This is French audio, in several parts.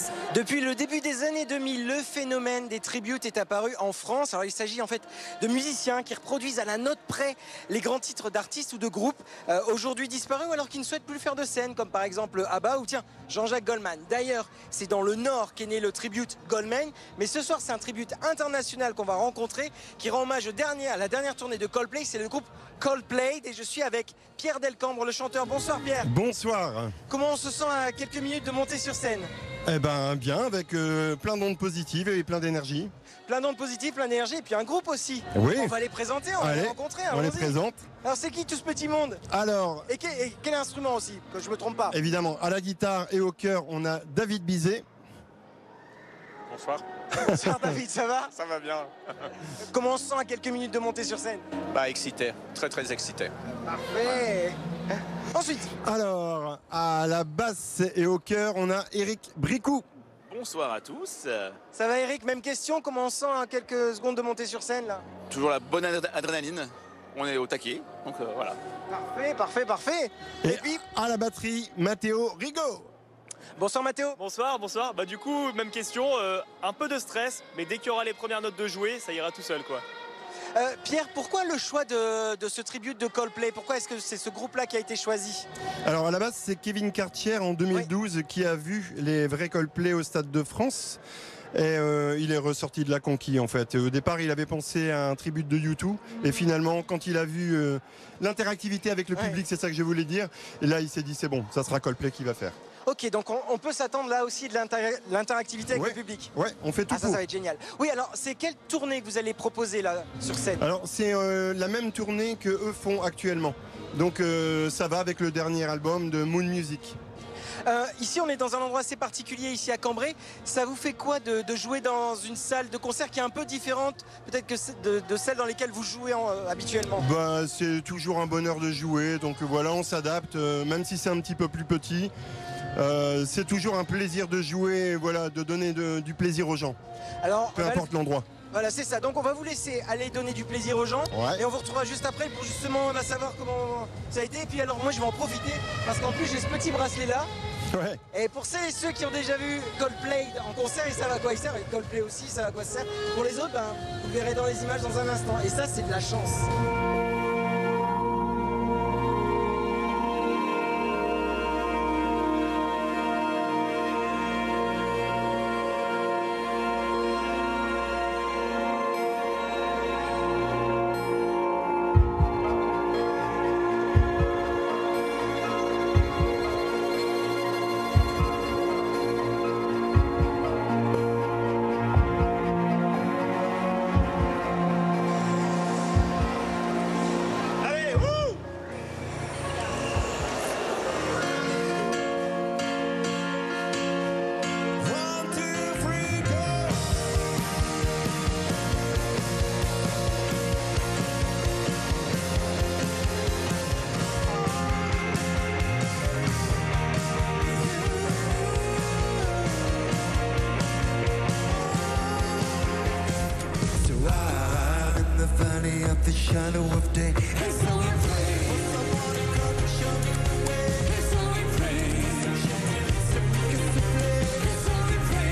France. Depuis le début des années 2000, le phénomène des tributes est apparu en France. Alors il s'agit en fait de musiciens qui reproduisent à la note près les grands titres d'artistes ou de groupes aujourd'hui disparus ou alors qui ne souhaitent plus faire de scène, comme par exemple ABBA ou tiens Jean-Jacques Goldman. D'ailleurs, c'est dans le Nord qu'est né le tribute Goldman, mais ce soir c'est un tribute international qu'on va rencontrer qui rend hommage à la dernière tournée de Coldplay. C'est le groupe Coldplay et je suis avec Pierre Delcambre, le chanteur. Bonsoir Pierre. Bonsoir. Comment on se sent à quelques minutes de monter sur scène? Eh ben bien, avec plein d'ondes positives et plein d'énergie. Plein d'ondes positives, plein d'énergie et puis un groupe aussi. Oui. On va les présenter, on va les rencontrer. On les présente. Alors c'est qui tout ce petit monde? Alors, et quel instrument aussi, que je me trompe pas? Évidemment, à la guitare et au chœur, on a David Bizet. Bonsoir. Bonsoir David, ça va? Ça va bien. Comment on se sent à quelques minutes de monter sur scène? Bah excité, très excité. Parfait. Ensuite. Alors, à la basse et au chœur, on a Eric Bricou. Bonsoir à tous. Ça va Eric, même question, comment on se sent à quelques secondes de monter sur scène là? Toujours la bonne adrénaline, on est au taquet, donc voilà. Parfait. Et puis, à la batterie, Matteo Rigaud. Bonsoir Mathéo. Bonsoir. Bah du coup, même question, un peu de stress, mais dès qu'il y aura les premières notes de jouer, ça ira tout seul quoi. Pierre, pourquoi le choix de ce tribute de Coldplay? Pourquoi est-ce que c'est ce groupe-là qui a été choisi? Alors à la base, c'est Kevin Cartier en 2012 qui a vu les vrais Coldplay au Stade de France. Et il est ressorti de la conquille en fait. Au départ, il avait pensé à un tribut de U2 et finalement, quand il a vu l'interactivité avec le public, c'est ça que je voulais dire. Et là, il s'est dit c'est bon, ça sera Coldplay qui va faire. Ok, donc on peut s'attendre là aussi de l'interactivité avec le public. Ouais, on fait tout ça va être génial. Oui, alors c'est quelle tournée que vous allez proposer là sur scène? Alors c'est la même tournée que eux font actuellement. Donc ça va avec le dernier album de Moon Music. Ici, on est dans un endroit assez particulier, ici à Cambrai. Ça vous fait quoi de jouer dans une salle de concert qui est un peu différente peut-être que de celle dans lesquelles vous jouez habituellement? Bah, c'est toujours un bonheur de jouer, donc voilà, on s'adapte, même si c'est un petit peu plus petit. C'est toujours un plaisir de jouer, voilà, de donner du plaisir aux gens, alors, peu importe l'endroit. Voilà, c'est ça. Donc on va vous laisser aller donner du plaisir aux gens. Ouais. Et on vous retrouvera juste après pour justement savoir comment ça a été. Et puis alors moi je vais en profiter parce qu'en plus j'ai ce petit bracelet là. Ouais. Et pour celles et ceux qui ont déjà vu Coldplay en concert, ils savent à quoi il sert. Et Coldplay aussi, ça va à quoi ça sert. Pour les autres, vous verrez dans les images dans un instant. Et ça, c'est de la chance. The shadow of day. And so I pray. Somebody come and show me the way. And so I pray. Kiss the play. And so I pray.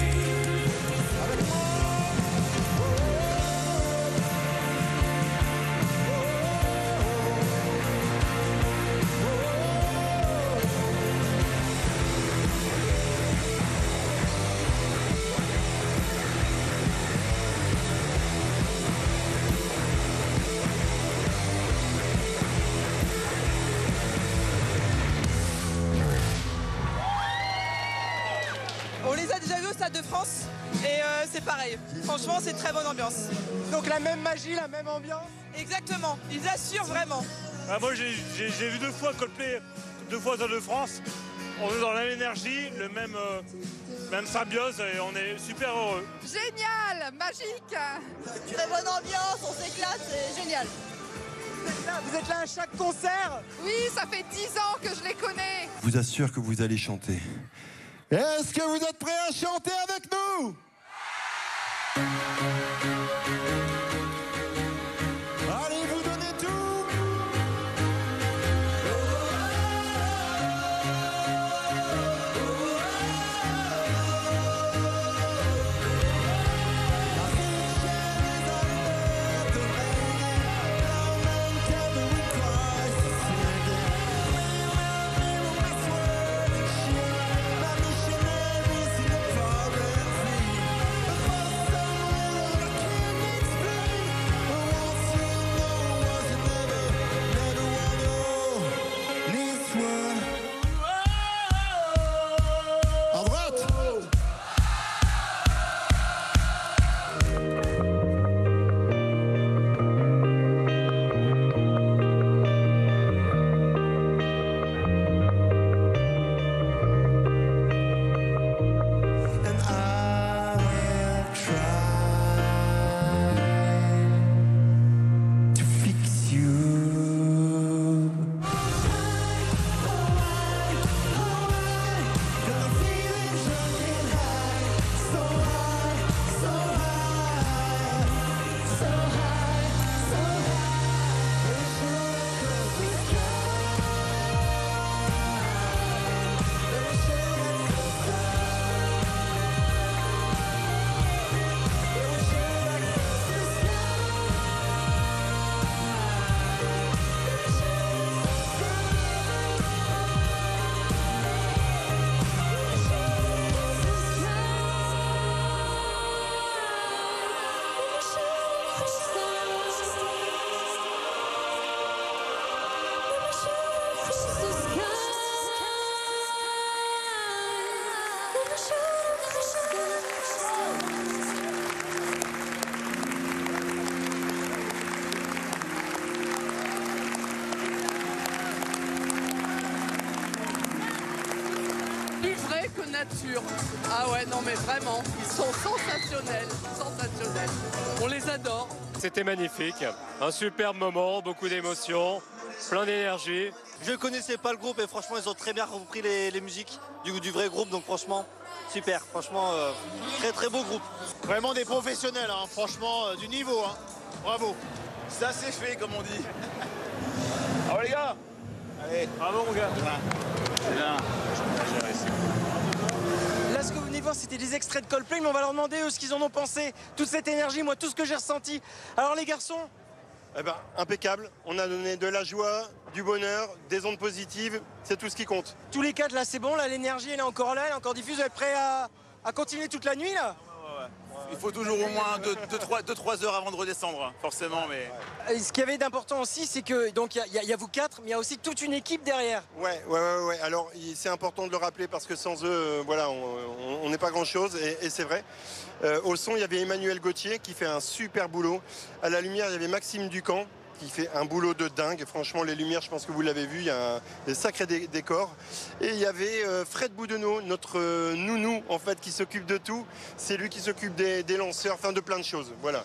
On les a déjà vus au Stade de France et c'est pareil. Franchement, c'est très bonne ambiance. Donc la même magie, la même ambiance? Exactement, ils assurent vraiment. Moi, j'ai vu 2 fois Coldplay, 2 fois au Stade de France. On est dans la même énergie, même symbiose et on est super heureux. Génial, magique. Très bonne ambiance, on s'éclate, c'est génial. Vous êtes là à chaque concert? Oui, ça fait 10 ans que je les connais. Je vous assure que vous allez chanter. Est-ce que vous êtes prêts à chanter avec nous? Allez, vous donnez tout. sûr. Ah ouais, non mais vraiment, ils sont sensationnels, sensationnels. On les adore. C'était magnifique, un superbe moment, beaucoup d'émotions, plein d'énergie. Je ne connaissais pas le groupe et franchement ils ont très bien repris les musiques du vrai groupe, donc franchement super, franchement très très beau groupe. Vraiment des professionnels, hein, franchement du niveau, hein. Bravo. Ça c'est fait comme on dit. Alors les gars, allez, Bravo mon gars. c'est bien. Là, ce que vous venez de voir, c'était des extraits de Coldplay, mais on va leur demander eux ce qu'ils en ont pensé. Toute cette énergie, moi, tout ce que j'ai ressenti. Alors les garçons, Eh ben, impeccable. On a donné de la joie, du bonheur, des ondes positives. C'est tout ce qui compte. tous les quatre, là, c'est bon, là, l'énergie, elle est encore là, elle est encore diffuse. Vous êtes prêts à continuer toute la nuit, là? Il faut toujours au moins 2-3 heures avant de redescendre, forcément, mais... Et ce qu'il y avait d'important aussi, c'est que, donc, il y a vous quatre, mais il y a aussi toute une équipe derrière. Ouais. Alors, c'est important de le rappeler parce que sans eux, voilà, on n'est pas grand-chose et c'est vrai. Au son, il y avait Emmanuel Gauthier qui fait un super boulot. À la lumière, il y avait Maxime Ducamp qui fait un boulot de dingue. Franchement, les lumières, je pense que vous l'avez vu, il y a des sacrés décors. Et il y avait Fred Boudenow, notre nounou, en fait, qui s'occupe de tout. C'est lui qui s'occupe des lanceurs, enfin de plein de choses. Voilà.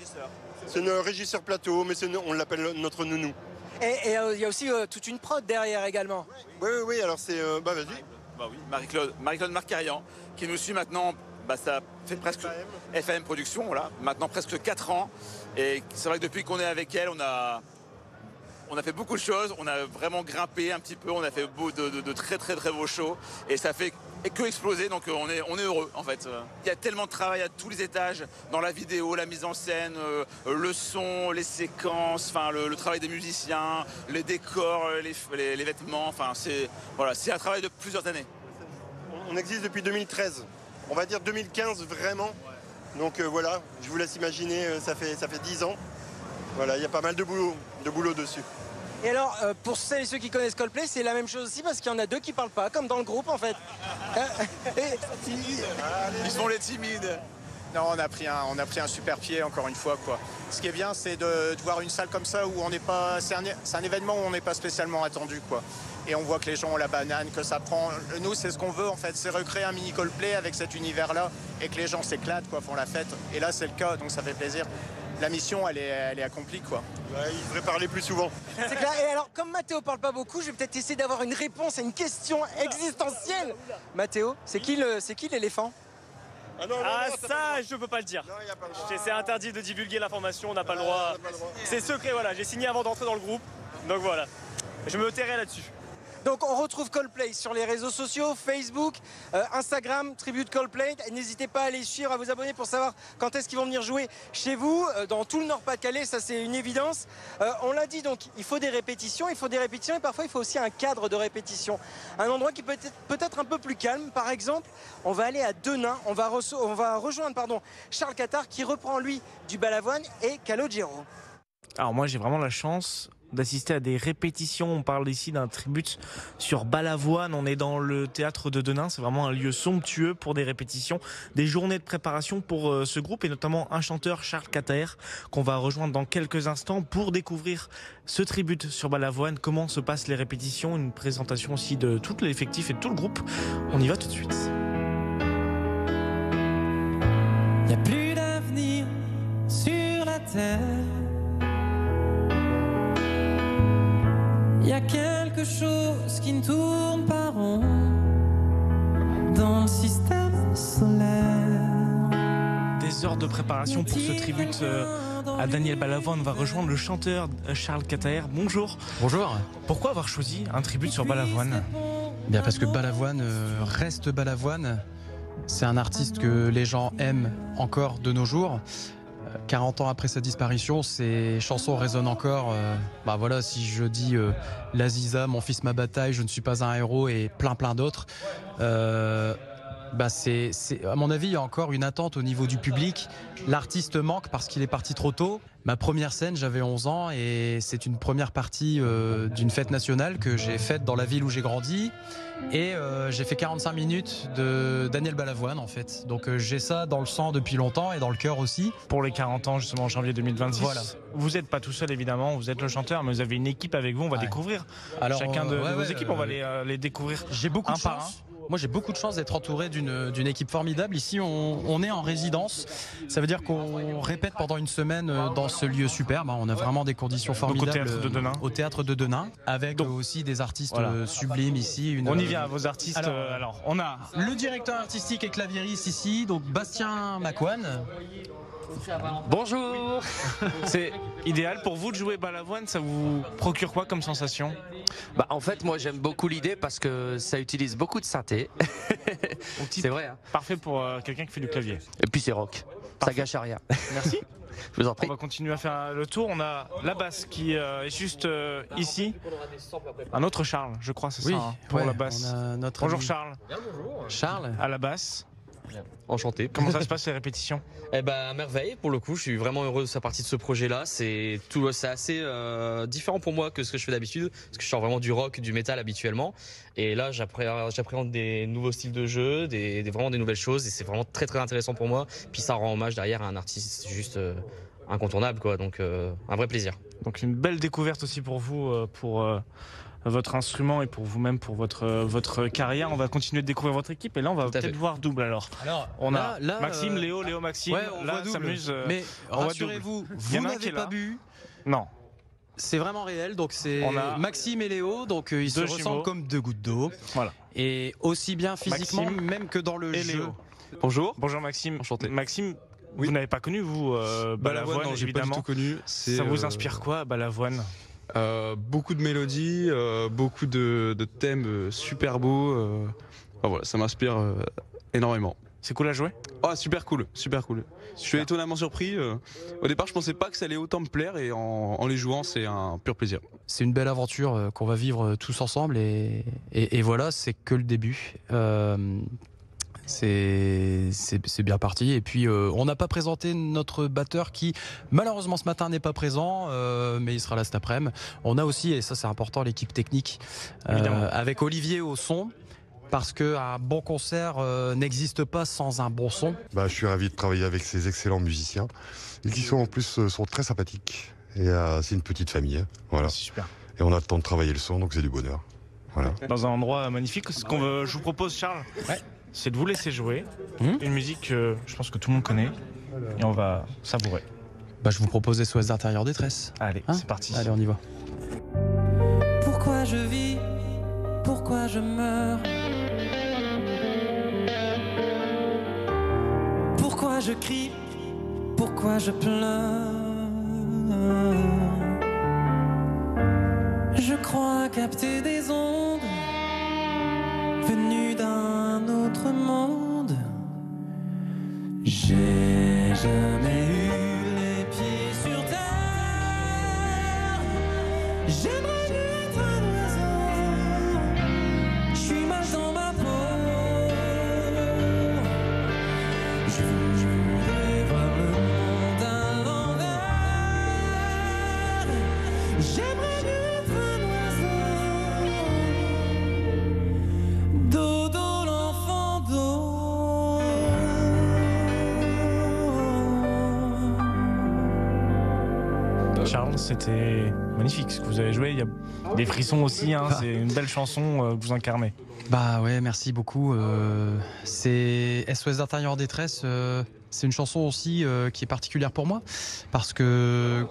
C'est le régisseur plateau, mais on l'appelle notre nounou. Et il y a aussi toute une prod derrière également. Oui, alors c'est... vas-y. Bah oui, Marie-Claude Marcarian, qui nous suit maintenant, ça fait presque FAM Productions, voilà, maintenant presque 4 ans. Et c'est vrai que depuis qu'on est avec elle, on a fait beaucoup de choses, on a vraiment grimpé un petit peu, on a fait de très très très beaux shows et ça fait que exploser, donc on est heureux en fait. Il y a tellement de travail à tous les étages, dans la vidéo, la mise en scène, le son, les séquences, enfin le travail des musiciens, les décors, les vêtements, enfin c'est un travail de plusieurs années. On existe depuis 2013, on va dire 2015 vraiment. Donc voilà, je vous laisse imaginer, ça fait 10 ans. Voilà, il y a pas mal de boulot dessus. Et alors, pour celles et ceux qui connaissent Coldplay, c'est la même chose aussi parce qu'il y en a deux qui parlent pas, comme dans le groupe en fait. Ils sont les timides. Non, on a pris un super pied encore une fois, quoi. Ce qui est bien, c'est de voir une salle comme ça où on n'est pas, c'est un événement où on n'est pas spécialement attendu, quoi. Et on voit que les gens ont la banane, que ça prend. Nous, c'est ce qu'on veut en fait, c'est recréer un mini Coldplay avec cet univers-là et que les gens s'éclatent, quoi, font la fête. Et là, c'est le cas, donc ça fait plaisir. La mission, elle est accomplie, quoi. Ouais, il devrait parler plus souvent. C'est clair. Et alors, comme Mathéo parle pas beaucoup, je vais peut-être essayer d'avoir une réponse à une question existentielle. Mathéo, c'est qui l'éléphant? Ça, je peux pas le dire. C'est interdit de divulguer l'information, on n'a pas le droit. C'est secret, voilà. J'ai signé avant d'entrer dans le groupe, donc voilà. Je me tairai là-dessus. Donc on retrouve Coldplay sur les réseaux sociaux, Facebook, Instagram, Tribute Coldplay. N'hésitez pas à les suivre, à vous abonner pour savoir quand est-ce qu'ils vont venir jouer chez vous, dans tout le Nord-Pas-de-Calais, ça c'est une évidence. On l'a dit, donc il faut des répétitions et parfois il faut aussi un cadre de répétition. Un endroit qui peut être peut-être un peu plus calme. Par exemple, on va aller à Denain, on va rejoindre Charles Catard qui reprend lui du Balavoine et Calogero. Alors moi j'ai vraiment la chance d'assister à des répétitions. On parle ici d'un tribute sur Balavoine. On est dans le théâtre de Denain. C'est vraiment un lieu somptueux pour des répétitions, des journées de préparation pour ce groupe et notamment un chanteur, Charles Catard, qu'on va rejoindre dans quelques instants pour découvrir ce tribute sur Balavoine. Comment se passent les répétitions, une présentation aussi de tout l'effectif et de tout le groupe. On y va tout de suite. Il n'y a plus d'avenir sur la terre. Il y a quelque chose qui ne tourne pas rond dans le système solaire. Des heures de préparation pour ce tribute à Daniel Balavoine. On va rejoindre le chanteur Charles Catard. Bonjour. Bonjour. Pourquoi avoir choisi un tribute sur Balavoine? Bien parce que Balavoine reste Balavoine. C'est un artiste que les gens aiment encore de nos jours. 40 ans après sa disparition, ses chansons résonnent encore. Voilà, si je dis L'Aziza, Mon fils, ma bataille, Je ne suis pas un héros et plein d'autres, à mon avis, il y a encore une attente au niveau du public. L'artiste manque parce qu'il est parti trop tôt. Ma première scène, j'avais 11 ans et c'est une première partie d'une fête nationale que j'ai faite dans la ville où j'ai grandi. Et j'ai fait 45 minutes de Daniel Balavoine en fait. Donc j'ai ça dans le sang depuis longtemps et dans le cœur aussi. Pour les 40 ans justement en janvier 2026. Voilà. Vous n'êtes pas tout seul évidemment, vous êtes le chanteur, mais vous avez une équipe avec vous. On va découvrir chacun de vos équipes, on va les découvrir. J'ai beaucoup un de par chance. Moi, j'ai beaucoup de chance d'être entouré d'une équipe formidable. Ici, on est en résidence. Ça veut dire qu'on répète pendant une semaine dans ce lieu superbe. On a vraiment des conditions formidables. Donc au Théâtre de Denain. Au Théâtre de Denain, avec aussi des artistes sublimes ici. On y vient, vos artistes. Alors, on a le directeur artistique et claviériste ici, donc Bastien Macouane. Bonjour. C'est idéal pour vous de jouer Balavoine, ça vous procure quoi comme sensation? En fait, moi j'aime beaucoup l'idée parce que ça utilise beaucoup de synthé. C'est vrai. Hein. Parfait pour quelqu'un qui fait du clavier. Et puis c'est rock. Ça gâche à rien. Merci. Je vous en prie. On va continuer à faire le tour. On a la basse qui est juste ici. Un autre Charles, je crois, c'est ça, hein, pour la basse. Bonjour ami. Charles. Charles. À la basse. Enchanté. Comment ça se passe les répétitions? À merveille pour le coup, je suis vraiment heureux de faire partie de ce projet-là. C'est assez différent pour moi que ce que je fais d'habitude, parce que je sors vraiment du rock, du métal habituellement. Et là, j'appréhende des nouveaux styles de jeu, vraiment des nouvelles choses, et c'est vraiment très très intéressant pour moi. Puis ça rend hommage derrière à un artiste juste incontournable, quoi. Donc un vrai plaisir. Donc une belle découverte aussi pour vous, pour votre instrument et pour vous-même, pour votre carrière. On va continuer de découvrir votre équipe et là on va peut-être voir double alors. On a Maxime, Léo, Maxime. Ouais, on là voit double. s'amuse. Mais rassurez-vous, vous n'avez pas bu. Non. C'est vraiment réel, donc c'est Maxime et Léo, donc ils se ressemblent comme deux gouttes d'eau. Voilà. Et aussi bien physiquement, Maxime même que dans le et jeu. Léo. Bonjour. Bonjour Maxime. Enchanté. Maxime, vous n'avez pas connu vous Balavoine, non, j'ai pas du évidemment. tout connu. Ça vous inspire quoi Balavoine? Beaucoup de mélodies, beaucoup de thèmes super beaux. Voilà, ça m'inspire énormément. C'est cool à jouer? Super cool, super cool. Je suis étonnamment surpris. Au départ, je pensais pas que ça allait autant me plaire et en les jouant, c'est un pur plaisir. C'est une belle aventure qu'on va vivre tous ensemble et voilà, c'est que le début. C'est bien parti. Et puis on n'a pas présenté notre batteur qui malheureusement ce matin n'est pas présent, mais il sera là cet après-midi. On a aussi, et ça c'est important, l'équipe technique avec Olivier au son. Parce qu'un bon concert n'existe pas sans un bon son. Je suis ravi de travailler avec ces excellents musiciens et qui sont en plus sont très sympathiques. Et c'est une petite famille. Hein. Voilà. C'est super. Et on a le temps de travailler le son, donc c'est du bonheur. Voilà. Dans un endroit magnifique. Ce qu'on je vous propose, Charles, c'est de vous laisser jouer une musique que je pense que tout le monde connaît et on va savourer. Je vous propose SOS d'intérieur détresse. Allez, c'est parti. Allez, on y va. Pourquoi je vis? Pourquoi je meurs? Pourquoi je crie? Pourquoi je pleure? Je crois capter des ondes venues d'un autre monde. J'ai jamais eu les pieds sur terre. J'aimerais être un oiseau. Je suis mal dans ma peau. Je voudrais voir le monde à l'envers. J'aimerais être un oiseau. Dodo l'enfant d'eau. Charles, c'était magnifique ce que vous avez joué. Il y a des frissons aussi. C'est une belle chanson que vous incarnez. Ouais, merci beaucoup. C'est SOS d'intérieur détresse. C'est une chanson aussi qui est particulière pour moi parce que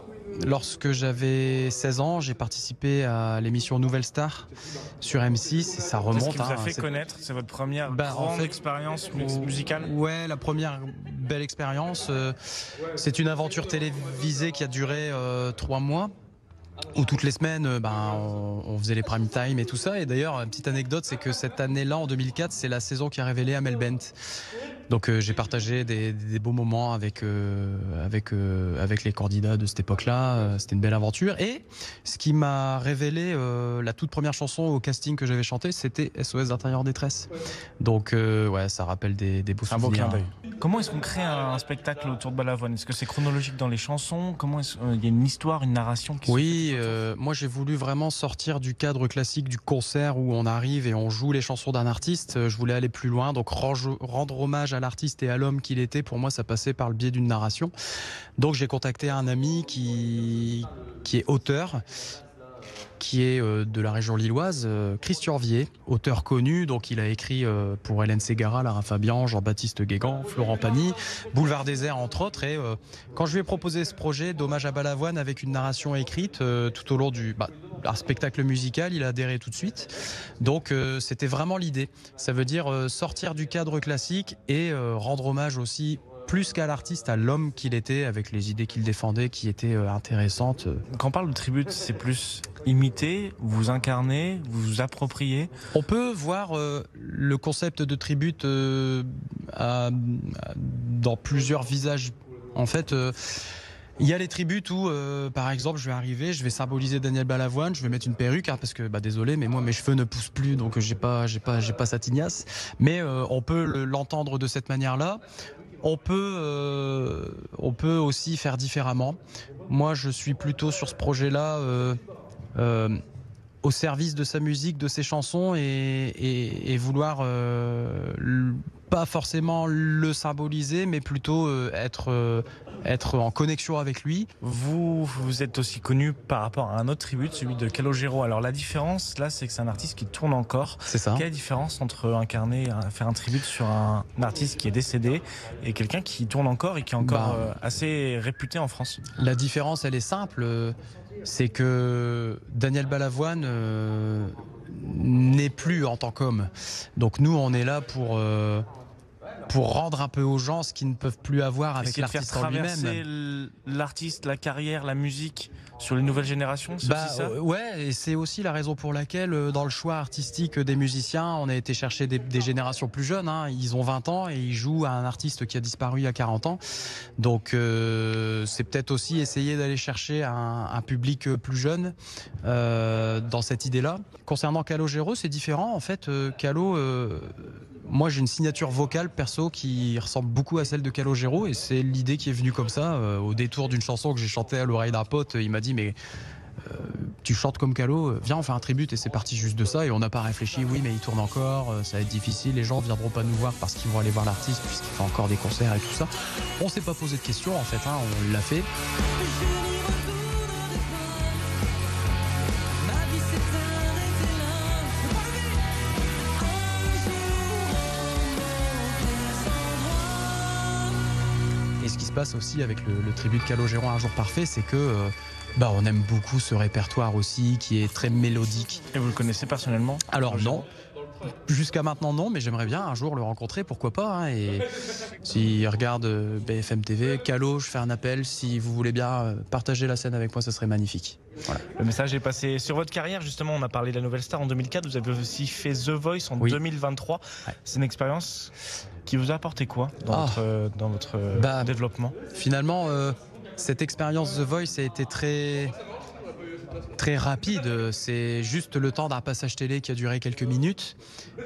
lorsque j'avais 16 ans, j'ai participé à l'émission Nouvelle Star sur M6 et ça remonte. C'est ce qui vous a fait connaître? C'est votre première grande expérience musicale? Ouais, la première belle expérience. C'est une aventure télévisée qui a duré 3 mois. Où toutes les semaines, on faisait les prime time et tout ça. Et d'ailleurs, une petite anecdote, c'est que cette année-là, en 2004, c'est la saison qui a révélé Amel Bent. Donc j'ai partagé des beaux moments avec les candidats de cette époque-là. C'était une belle aventure. Et ce qui m'a révélé la toute première chanson au casting que j'avais chanté, c'était SOS d'intérieur détresse. Donc ça rappelle des beaux souvenirs. Un beau clin d'œil. Comment est-ce qu'on crée un spectacle autour de Balavoine? Est-ce que c'est chronologique dans les chansons? Comment il y a une histoire, une narration qui Oui, moi j'ai voulu vraiment sortir du cadre classique du concert où on arrive et on joue les chansons d'un artiste. Je voulais aller plus loin, donc rendre hommage à l'artiste et à l'homme qu'il était. Pour moi, ça passait par le biais d'une narration. Donc j'ai contacté un ami qui est auteur, qui est de la région lilloise, Christian Vier, auteur connu. Donc il a écrit pour Hélène Ségara, Lara Fabian, Jean-Baptiste Guégan, Florent Pagny, Boulevard Désert entre autres. Et quand je lui ai proposé ce projet d'hommage à Balavoine avec une narration écrite tout au long d'un spectacle musical, il a adhéré tout de suite. Donc c'était vraiment l'idée. Ça veut dire sortir du cadre classique et rendre hommage aussi, plus qu'à l'artiste, à l'homme qu'il était, avec les idées qu'il défendait qui étaient intéressantes. Quand on parle de tribute, c'est plus imiter, vous incarner, vous approprier. On peut voir le concept de tribute dans plusieurs visages. En fait, il y a les tributes où, par exemple, je vais arriver, je vais symboliser Daniel Balavoine, je vais mettre une perruque, hein, parce que, désolé, mais moi mes cheveux ne poussent plus, donc j'ai pas sa tignasse. Mais on peut l'entendre de cette manière-là. On peut aussi faire différemment. Moi, je suis plutôt sur ce projet-là au service de sa musique, de ses chansons et vouloir pas forcément le symboliser, mais plutôt être en connexion avec lui. Vous êtes aussi connu par rapport à un autre tribute, celui de Calogero. Alors la différence là, c'est que c'est un artiste qui tourne encore. C'est ça. Quelle est la différence entre faire un tribute sur un artiste qui est décédé et quelqu'un qui tourne encore et qui est encore assez réputé en France? La différence, elle est simple. C'est que Daniel Balavoine n'est plus en tant qu'homme. Donc nous, on est là pour rendre un peu aux gens ce qu'ils ne peuvent plus avoir avec l'artiste en lui-même. Traverser l'artiste, la carrière, la musique sur les nouvelles générations, c'est aussi ça? Ouais, et c'est aussi la raison pour laquelle dans le choix artistique des musiciens, on a été chercher des générations plus jeunes, hein. Ils ont 20 ans et ils jouent à un artiste qui a disparu il y a 40 ans. Donc c'est peut-être aussi essayer d'aller chercher un public plus jeune dans cette idée-là. Concernant Calogero, c'est différent. En fait, Calo... moi, j'ai une signature vocale perso qui ressemble beaucoup à celle de Calogero et c'est l'idée qui est venue comme ça au détour d'une chanson que j'ai chantée à l'oreille d'un pote. Il m'a dit mais tu chantes comme Calo, viens on fait un tribute, et c'est parti juste de ça et on n'a pas réfléchi. Oui, mais il tourne encore, ça va être difficile, les gens ne viendront pas nous voir parce qu'ils vont aller voir l'artiste puisqu'il fait encore des concerts et tout ça. On s'est pas posé de questions en fait, hein, on l'a fait. Et ce qui se passe aussi avec le tribut de Calogero Un jour parfait, c'est que on aime beaucoup ce répertoire aussi qui est très mélodique. Et vous le connaissez personnellement? Alors non, jusqu'à maintenant non, mais j'aimerais bien un jour le rencontrer, pourquoi pas, hein. Et s'il regarde BFM TV, Calo, je fais un appel, si vous voulez bien partager la scène avec moi, ça serait magnifique. Voilà. Le message est passé. Sur votre carrière, justement, on a parlé de la Nouvelle Star en 2004, vous avez aussi fait The Voice en 2023. Ouais. C'est une expérience qui vous a apporté quoi dans votre développement? Finalement, cette expérience The Voice a été très rapide. C'est juste le temps d'un passage télé qui a duré quelques minutes.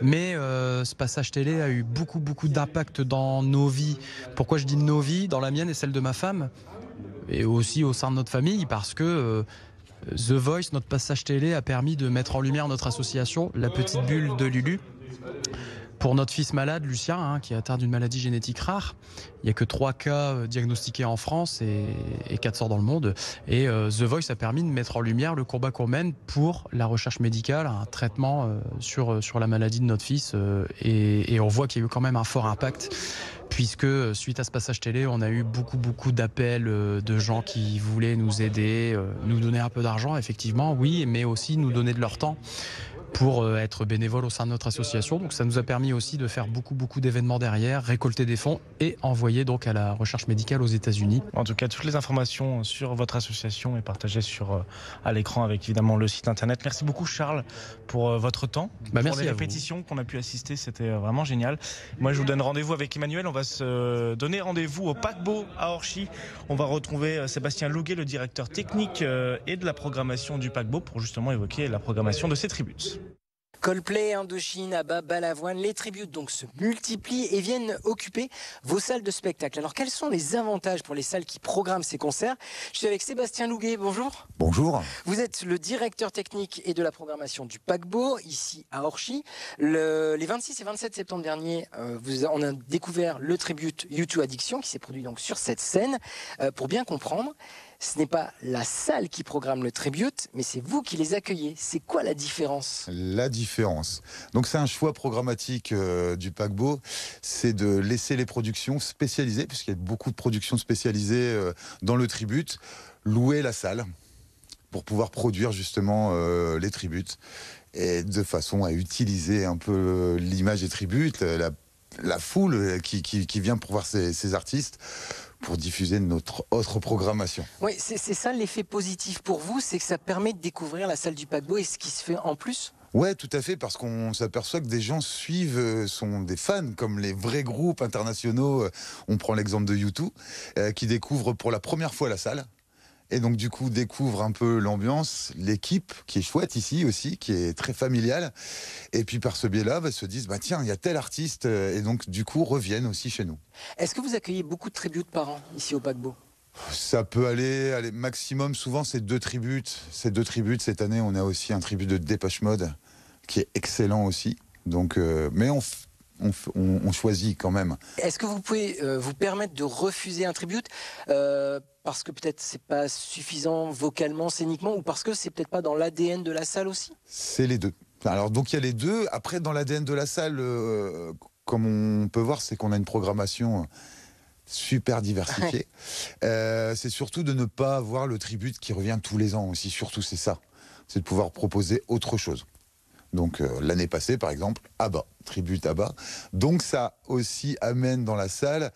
Mais ce passage télé a eu beaucoup d'impact dans nos vies. Pourquoi je dis nos vies? Dans la mienne et celle de ma femme. Et aussi au sein de notre famille, parce que The Voice, notre passage télé, a permis de mettre en lumière notre association, La Petite Bulle de Lulu. Pour notre fils malade, Lucien, hein, qui est atteint d'une maladie génétique rare. Il n'y a que 3 cas diagnostiqués en France et 400 dans le monde. Et The Voice a permis de mettre en lumière le combat qu'on mène pour la recherche médicale, un traitement sur la maladie de notre fils. Et on voit qu'il y a eu quand même un fort impact, puisque suite à ce passage télé, on a eu beaucoup d'appels de gens qui voulaient nous aider, nous donner un peu d'argent, effectivement, oui, mais aussi nous donner de leur temps pour être bénévole au sein de notre association. Donc ça nous a permis aussi de faire beaucoup d'événements derrière, récolter des fonds et envoyer donc à la recherche médicale aux États-Unis. En tout cas, toutes les informations sur votre association est partagées à l'écran avec évidemment le site internet. Merci beaucoup Charles pour votre temps, pour merci les répétitions qu'on a pu assister, c'était vraiment génial. Moi je vous donne rendez-vous avec Emmanuel, on va se donner rendez-vous au Paquebot à Orchy. On va retrouver Sébastien Louguet, le directeur technique et de la programmation du Paquebot, pour justement évoquer la programmation de ces tributes. Coldplay, Indochine, ABBA, Balavoine, les tributes donc se multiplient et viennent occuper vos salles de spectacle. Alors quels sont les avantages pour les salles qui programment ces concerts? Je suis avec Sébastien Louguet, bonjour. Bonjour. Vous êtes le directeur technique et de la programmation du Paquebot, ici à Orchy. Les 26 et 27 septembre dernier, on a découvert le tribute U2 Addiction qui s'est produit donc sur cette scène. Pour bien comprendre, ce n'est pas la salle qui programme le tribute, mais c'est vous qui les accueillez. C'est quoi la différence? La différence. Donc c'est un choix programmatique du paquebot, c'est de laisser les productions spécialisées, puisqu'il y a beaucoup de productions spécialisées dans le tribute, louer la salle pour pouvoir produire justement les tributes, et de façon à utiliser un peu l'image des tributes, la foule qui vient pour voir ces artistes, pour diffuser notre autre programmation. Oui, c'est ça l'effet positif pour vous, c'est que ça permet de découvrir la salle du paquebot et ce qui se fait en plus? Ouais, tout à fait, parce qu'on s'aperçoit que des gens suivent, sont des fans, comme les vrais groupes internationaux. On prend l'exemple de U2, qui découvrent pour la première fois la salle. Et donc du coup découvre un peu l'ambiance, l'équipe qui est chouette ici aussi, qui est très familiale. Et puis par ce biais-là, se disent tiens, il y a tel artiste, et donc du coup reviennent aussi chez nous. Est-ce que vous accueillez beaucoup de tributes par an ici au paquebot? Ça peut aller maximum, souvent c'est 2 tributes. Ces 2 tributes, cette année on a aussi un tribut de Depeche Mode qui est excellent aussi. Donc, mais on choisit quand même. Est-ce que vous pouvez vous permettre de refuser un tribute parce que peut-être c'est pas suffisant vocalement, scéniquement, ou parce que c'est peut-être pas dans l'ADN de la salle aussi? C'est les deux. Alors donc il y a les deux. Après dans l'ADN de la salle, comme on peut voir, c'est qu'on a une programmation super diversifiée. C'est surtout de ne pas avoir le tribute qui revient tous les ans aussi. Surtout c'est ça. C'est de pouvoir proposer autre chose. Donc l'année passée, par exemple, ABBA, tribute ABBA. Donc ça aussi amène dans la salle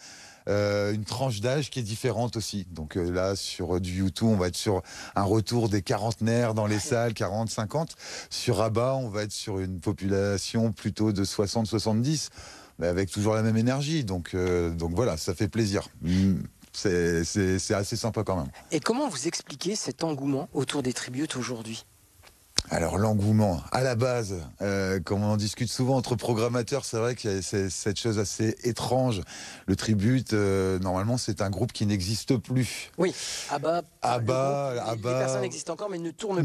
une tranche d'âge qui est différente aussi. Donc là, sur du U2, on va être sur un retour des quarantenaires dans les salles, 40, 50. Sur ABBA, on va être sur une population plutôt de 60, 70, mais avec toujours la même énergie. Donc voilà, ça fait plaisir. C'est assez sympa quand même. Et comment vous expliquez cet engouement autour des tributes aujourd'hui? Alors l'engouement, à la base, comme on en discute souvent entre programmateurs, c'est vrai qu'il y a cette chose assez étrange. Le tribute, normalement, c'est un groupe qui n'existe plus. Oui, ABBA, les personnes existent encore, mais ne tournent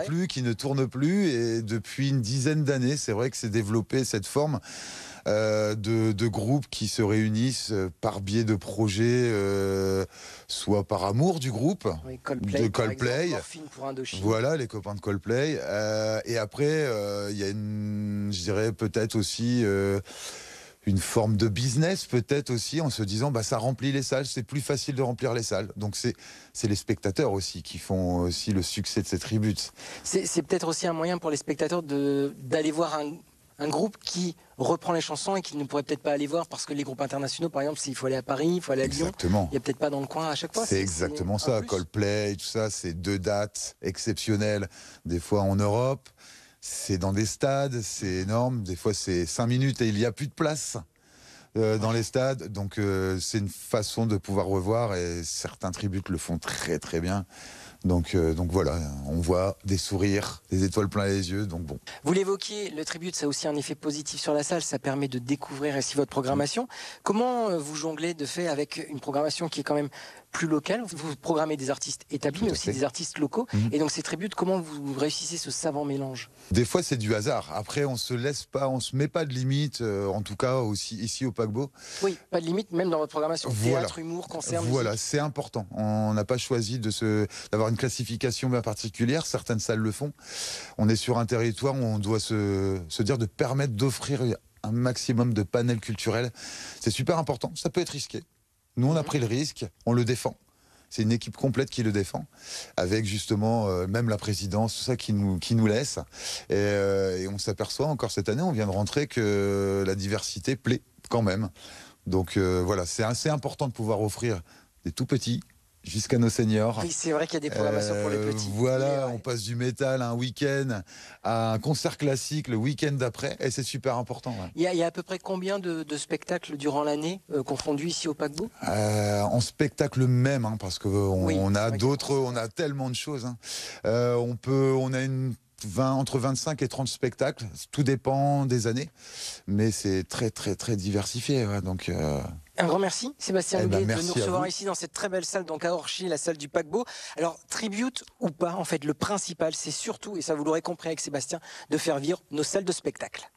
plus. Qui ne tourne plus. Et depuis une dizaine d'années, c'est vrai que s'est développée cette forme de groupes qui se réunissent par biais de projets, soit par amour du groupe, de Coldplay, Morphine pour Indochine. Voilà, les copains de Coldplay. Et après, il y a je dirais peut-être aussi une forme de business, peut-être aussi, en se disant ça remplit les salles, c'est plus facile de remplir les salles. Donc c'est les spectateurs aussi qui font aussi le succès de ces tributes. C'est peut-être aussi un moyen pour les spectateurs d'aller voir un groupe qui reprend les chansons et qu'ils ne pourraient peut-être pas aller voir parce que les groupes internationaux, par exemple, s'il faut aller à Paris, il faut aller à Lyon, il n'y a peut-être pas dans le coin à chaque fois. C'est exactement ça. Coldplay, tout ça, c'est 2 dates exceptionnelles, des fois en Europe, c'est dans des stades, c'est énorme, des fois c'est 5 minutes et il n'y a plus de place dans les stades, donc c'est une façon de pouvoir revoir, et certains tributes le font très très bien. Donc voilà, on voit des sourires, des étoiles plein les yeux, donc bon. Vous l'évoquiez, le tribute, ça a aussi un effet positif sur la salle, ça permet de découvrir ainsi votre programmation. Comment vous jonglez de fait avec une programmation qui est quand même plus locale? Vous programmez des artistes établis, mais aussi des artistes locaux. Et donc ces tributes, comment vous réussissez ce savant mélange? Des fois c'est du hasard, après on se met pas de limite, en tout cas aussi ici au paquebot. Oui, pas de limite, même dans votre programmation, théâtre, humour, concert, Voilà, musique. c'est important. On n'a pas choisi d'avoir une classification bien particulière, certaines salles le font. On est sur un territoire où on doit se dire de permettre d'offrir un maximum de panel culturel. C'est super important, ça peut être risqué. Nous on a pris le risque, on le défend. C'est une équipe complète qui le défend, avec justement même la présidence, tout ça qui nous laisse. Et on s'aperçoit encore cette année, on vient de rentrer, que la diversité plaît quand même. Donc voilà, c'est assez important de pouvoir offrir des tout petits jusqu'à nos seniors. Oui, c'est vrai qu'il y a des programmations pour les petits. Voilà, on passe du métal un week-end à un concert classique le week-end d'après, et c'est super important. Ouais. Il y a à peu près combien de spectacles durant l'année confondus ici au paquebot? En spectacle même, parce qu'on a d'autres, on a tellement de choses. On a entre 25 et 30 spectacles, tout dépend des années, mais c'est très très très diversifié. Donc, un grand merci Sébastien Huguet de nous recevoir vous. ici dans cette très belle salle, donc à Orchy, la salle du paquebot. Alors tribute ou pas, en fait le principal c'est surtout, et ça vous l'aurez compris avec Sébastien, de faire vivre nos salles de spectacle.